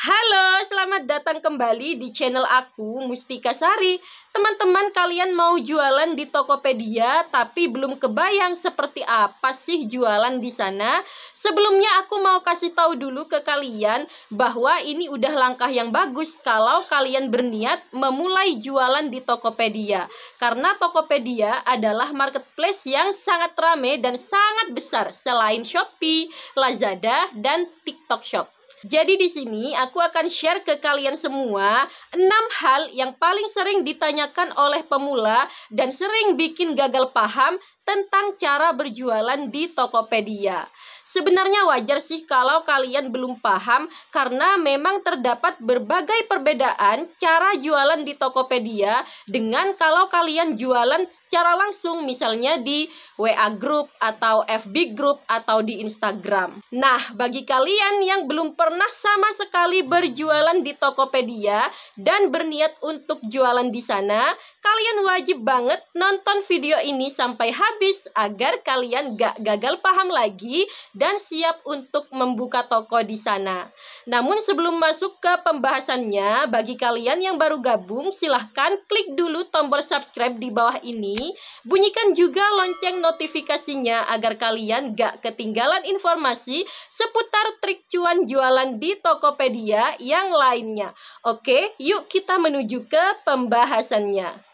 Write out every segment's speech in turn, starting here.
Halo, selamat datang kembali di channel aku, Mustika Sari. Teman-teman, kalian mau jualan di Tokopedia tapi belum kebayang seperti apa sih jualan di sana? Sebelumnya aku mau kasih tahu dulu ke kalian bahwa ini udah langkah yang bagus kalau kalian berniat memulai jualan di Tokopedia. Karena Tokopedia adalah marketplace yang sangat ramai dan sangat besar selain Shopee, Lazada, dan TikTok Shop. Jadi di sini aku akan share ke kalian semua 6 hal yang paling sering ditanyakan oleh pemula dan sering bikin gagal paham tentang cara berjualan di Tokopedia. Sebenarnya wajar sih kalau kalian belum paham karena memang terdapat berbagai perbedaan cara jualan di Tokopedia dengan kalau kalian jualan secara langsung, misalnya di WA Group atau FB Group atau di Instagram. Nah, bagi kalian yang belum pernah sama sekali berjualan di Tokopedia dan berniat untuk jualan di sana, kalian wajib banget nonton video ini sampai habis agar kalian gak gagal paham lagi dan siap untuk membuka toko di sana. Namun sebelum masuk ke pembahasannya, bagi kalian yang baru gabung, silahkan klik dulu tombol subscribe di bawah ini. Bunyikan juga lonceng notifikasinya agar kalian gak ketinggalan informasi seputar trik cuan jualan di Tokopedia yang lainnya. Oke, yuk kita menuju ke pembahasannya.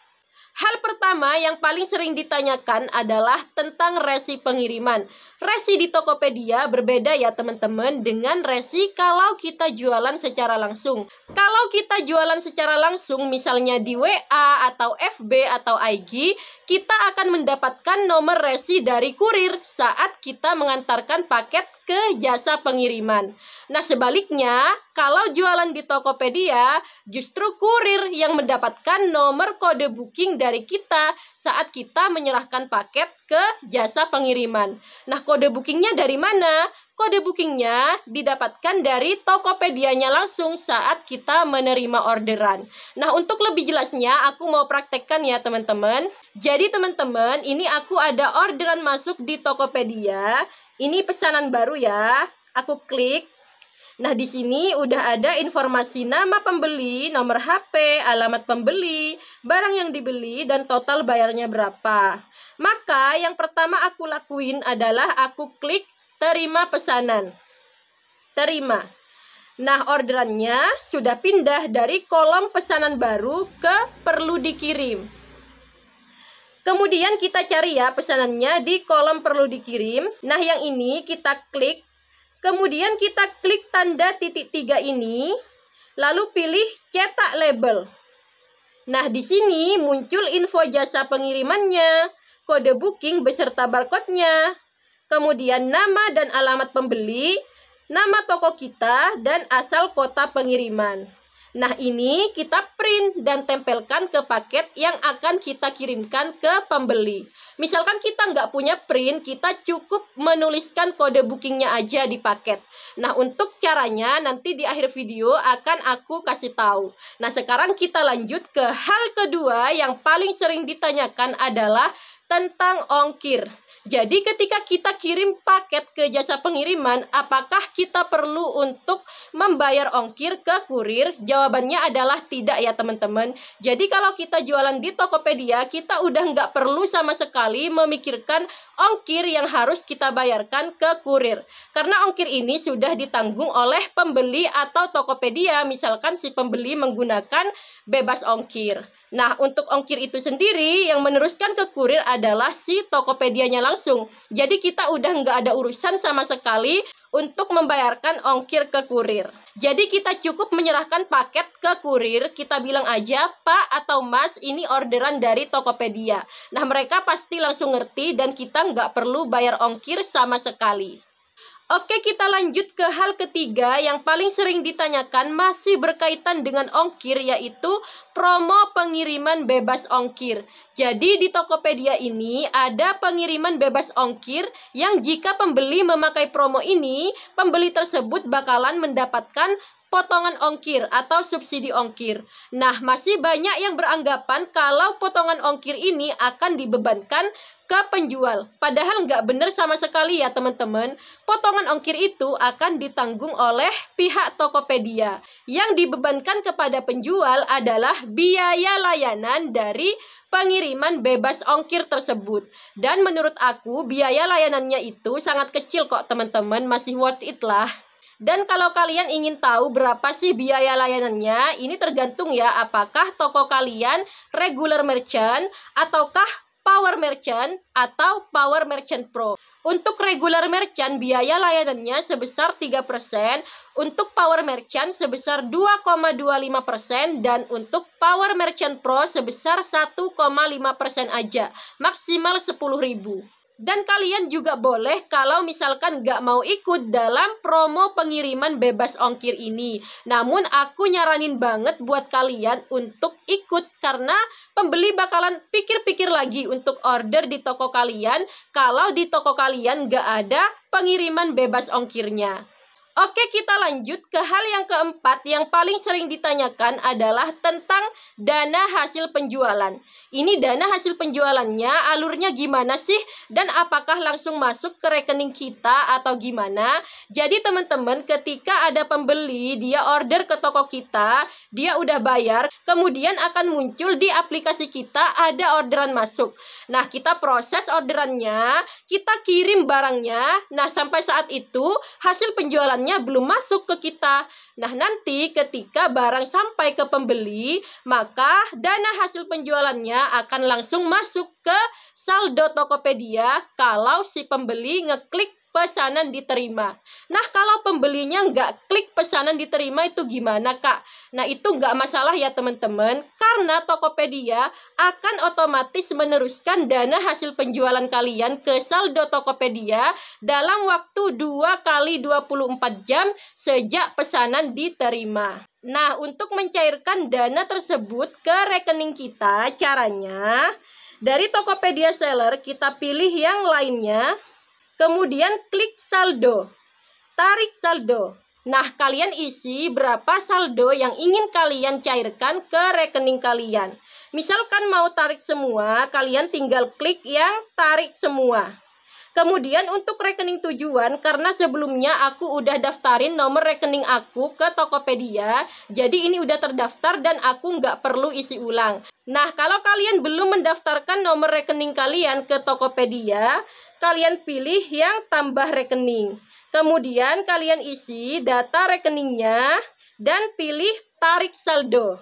Hal pertama yang paling sering ditanyakan adalah tentang resi pengiriman. Resi di Tokopedia berbeda ya teman-teman dengan resi kalau kita jualan secara langsung. Kalau kita jualan secara langsung misalnya di WA atau FB atau IG, kita akan mendapatkan nomor resi dari kurir saat kita mengantarkan paket ke jasa pengiriman. Nah, sebaliknya, kalau jualan di Tokopedia, justru kurir yang mendapatkan nomor kode booking dari kita saat kita menyerahkan paket ke jasa pengiriman. Nah, kode bookingnya dari mana? Kode bookingnya didapatkan dari Tokopedianya langsung saat kita menerima orderan. Nah, untuk lebih jelasnya, aku mau praktekkan ya teman-teman. Jadi teman-teman, ini aku ada orderan masuk di Tokopedia. Ini pesanan baru ya. Aku klik. Nah, di sini udah ada informasi nama pembeli, nomor HP, alamat pembeli, barang yang dibeli, dan total bayarnya berapa. Maka yang pertama aku lakuin adalah aku klik terima pesanan. Terima. Nah, orderannya sudah pindah dari kolom pesanan baru ke perlu dikirim. Kemudian kita cari ya pesanannya di kolom perlu dikirim. Nah, yang ini kita klik. Kemudian kita klik tanda titik 3 ini. Lalu pilih cetak label. Nah, di sini muncul info jasa pengirimannya, kode booking beserta barcode-nya. Kemudian nama dan alamat pembeli, nama toko kita, dan asal kota pengiriman. Nah, ini kita print dan tempelkan ke paket yang akan kita kirimkan ke pembeli. Misalkan kita nggak punya print, kita cukup menuliskan kode bookingnya aja di paket. Nah, untuk caranya nanti di akhir video akan aku kasih tahu. Nah, sekarang kita lanjut ke hal kedua yang paling sering ditanyakan adalah tentang ongkir. Jadi ketika kita kirim paket ke jasa pengiriman, apakah kita perlu untuk membayar ongkir ke kurir? Jawabannya adalah tidak ya teman-teman. Jadi kalau kita jualan di Tokopedia, kita udah nggak perlu sama sekali memikirkan ongkir yang harus kita bayarkan ke kurir. Karena ongkir ini sudah ditanggung oleh pembeli atau Tokopedia, misalkan si pembeli menggunakan bebas ongkir. Nah, untuk ongkir itu sendiri yang meneruskan ke kurir adalah si Tokopedianya langsung. Jadi kita udah nggak ada urusan sama sekali untuk membayarkan ongkir ke kurir. Jadi kita cukup menyerahkan paket ke kurir, kita bilang aja, Pak atau Mas, ini orderan dari Tokopedia. Nah, mereka pasti langsung ngerti dan kita nggak perlu bayar ongkir sama sekali. Oke, kita lanjut ke hal ketiga yang paling sering ditanyakan masih berkaitan dengan ongkir, yaitu promo pengiriman bebas ongkir. Jadi di Tokopedia ini ada pengiriman bebas ongkir yang jika pembeli memakai promo ini, pembeli tersebut bakalan mendapatkan potongan ongkir atau subsidi ongkir. Nah, masih banyak yang beranggapan kalau potongan ongkir ini akan dibebankan ke penjual. Padahal nggak benar sama sekali ya teman-teman. Potongan ongkir itu akan ditanggung oleh pihak Tokopedia. Yang dibebankan kepada penjual adalah biaya layanan dari pengiriman bebas ongkir tersebut. Dan menurut aku biaya layanannya itu sangat kecil kok teman-teman, masih worth it lah. Dan kalau kalian ingin tahu berapa sih biaya layanannya, ini tergantung ya apakah toko kalian regular merchant ataukah Power Merchant atau Power Merchant Pro. Untuk regular merchant biaya layanannya sebesar 3%, untuk Power Merchant sebesar 2,25% dan untuk Power Merchant Pro sebesar 1,5% aja, maksimal 10.000. Dan kalian juga boleh kalau misalkan nggak mau ikut dalam promo pengiriman bebas ongkir ini. Namun aku nyaranin banget buat kalian untuk ikut karena pembeli bakalan pikir-pikir lagi untuk order di toko kalian kalau di toko kalian nggak ada pengiriman bebas ongkirnya. Oke, kita lanjut ke hal yang keempat yang paling sering ditanyakan adalah tentang dana hasil penjualan. Ini dana hasil penjualannya, alurnya gimana sih? Dan apakah langsung masuk ke rekening kita atau gimana? Jadi teman-teman, ketika ada pembeli, dia order ke toko kita, dia udah bayar, kemudian akan muncul di aplikasi kita ada orderan masuk. Nah, kita proses orderannya, kita kirim barangnya. Nah, sampai saat itu hasil penjualannya belum masuk ke kita. Nah, nanti ketika barang sampai ke pembeli, maka dana hasil penjualannya akan langsung masuk ke saldo Tokopedia kalau si pembeli ngeklik pesanan diterima. Nah, kalau pembelinya nggak klik pesanan diterima itu gimana, Kak? Nah, itu nggak masalah ya teman-teman, karena Tokopedia akan otomatis meneruskan dana hasil penjualan kalian ke saldo Tokopedia dalam waktu 2 kali 24 jam sejak pesanan diterima. Nah, untuk mencairkan dana tersebut ke rekening kita, caranya dari Tokopedia Seller kita pilih yang lainnya. Kemudian klik saldo, tarik saldo. Nah, kalian isi berapa saldo yang ingin kalian cairkan ke rekening kalian. Misalkan mau tarik semua, kalian tinggal klik yang tarik semua. Kemudian untuk rekening tujuan, karena sebelumnya aku udah daftarin nomor rekening aku ke Tokopedia, jadi ini udah terdaftar dan aku nggak perlu isi ulang. Nah, kalau kalian belum mendaftarkan nomor rekening kalian ke Tokopedia, kalian pilih yang tambah rekening. Kemudian kalian isi data rekeningnya dan pilih tarik saldo.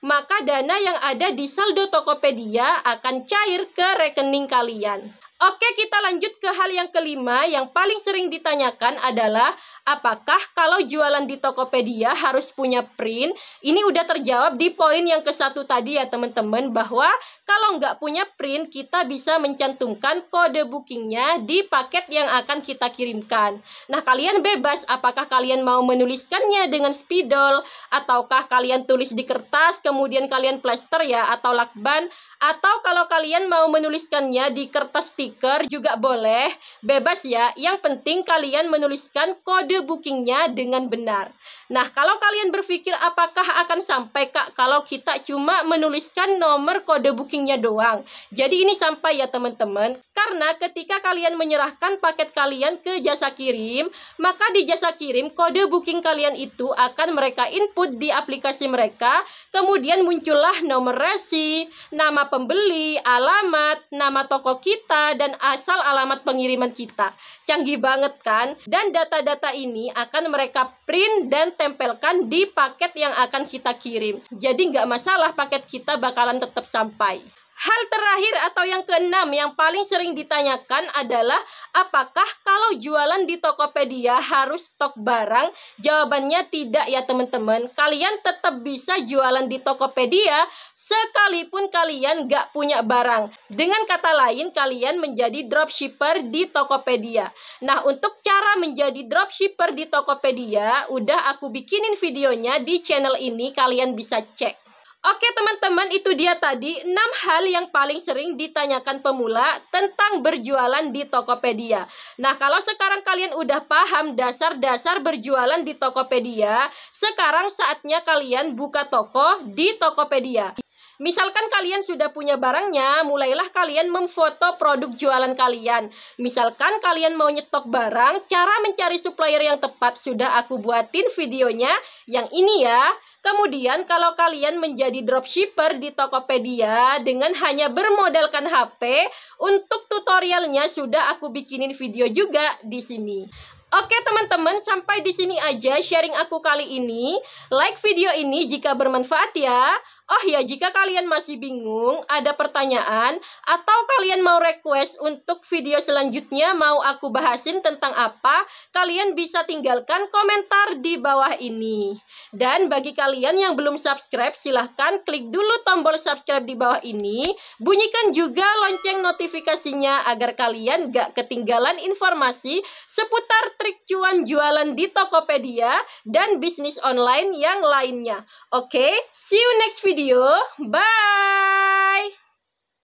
Maka dana yang ada di saldo Tokopedia akan cair ke rekening kalian. Oke, kita lanjut ke hal yang kelima yang paling sering ditanyakan adalah apakah kalau jualan di Tokopedia harus punya print? Ini udah terjawab di poin yang ke-1 tadi ya teman-teman, bahwa kalau nggak punya print kita bisa mencantumkan kode bookingnya di paket yang akan kita kirimkan. Nah, kalian bebas apakah kalian mau menuliskannya dengan spidol, ataukah kalian tulis di kertas kemudian kalian plester ya atau lakban, atau kalau kalian mau menuliskannya di kertas stiker juga boleh, bebas ya. Yang penting kalian menuliskan kode bookingnya dengan benar. Nah, kalau kalian berpikir apakah akan sampai, Kak, kalau kita cuma menuliskan nomor kode bookingnya doang? Jadi ini sampai ya teman-teman, karena ketika kalian menyerahkan paket kalian ke jasa kirim, maka di jasa kirim kode booking kalian itu akan mereka input di aplikasi mereka, kemudian muncullah nomor resi, nama pembeli, alamat, nama toko kita, dan asal alamat pengiriman kita. Canggih banget kan? Dan data-data ini akan mereka print dan tempelkan di paket yang akan kita kirim. Jadi nggak masalah, paket kita bakalan tetap sampai. Hal terakhir atau yang keenam yang paling sering ditanyakan adalah apakah kalau jualan di Tokopedia harus stok barang? Jawabannya tidak ya teman-teman. Kalian tetap bisa jualan di Tokopedia sekalipun kalian nggak punya barang. Dengan kata lain, kalian menjadi dropshipper di Tokopedia. Nah, untuk cara menjadi dropshipper di Tokopedia, udah aku bikinin videonya di channel ini, kalian bisa cek. Oke teman-teman, itu dia tadi 6 hal yang paling sering ditanyakan pemula tentang berjualan di Tokopedia. Nah, kalau sekarang kalian udah paham dasar-dasar berjualan di Tokopedia, sekarang saatnya kalian buka toko di Tokopedia. Misalkan kalian sudah punya barangnya, mulailah kalian memfoto produk jualan kalian. Misalkan kalian mau nyetok barang, cara mencari supplier yang tepat sudah aku buatin videonya yang ini ya. Kemudian kalau kalian menjadi dropshipper di Tokopedia dengan hanya bermodalkan HP, untuk tutorialnya sudah aku bikinin video juga di sini. Oke teman-teman, sampai di sini aja sharing aku kali ini. Like video ini jika bermanfaat ya. Oh ya, jika kalian masih bingung, ada pertanyaan, atau kalian mau request untuk video selanjutnya mau aku bahasin tentang apa, kalian bisa tinggalkan komentar di bawah ini. Dan bagi kalian yang belum subscribe, silahkan klik dulu tombol subscribe di bawah ini. Bunyikan juga lonceng notifikasinya agar kalian gak ketinggalan informasi seputar trik cuan jualan di Tokopedia dan bisnis online yang lainnya. Oke, see you next video. Bye!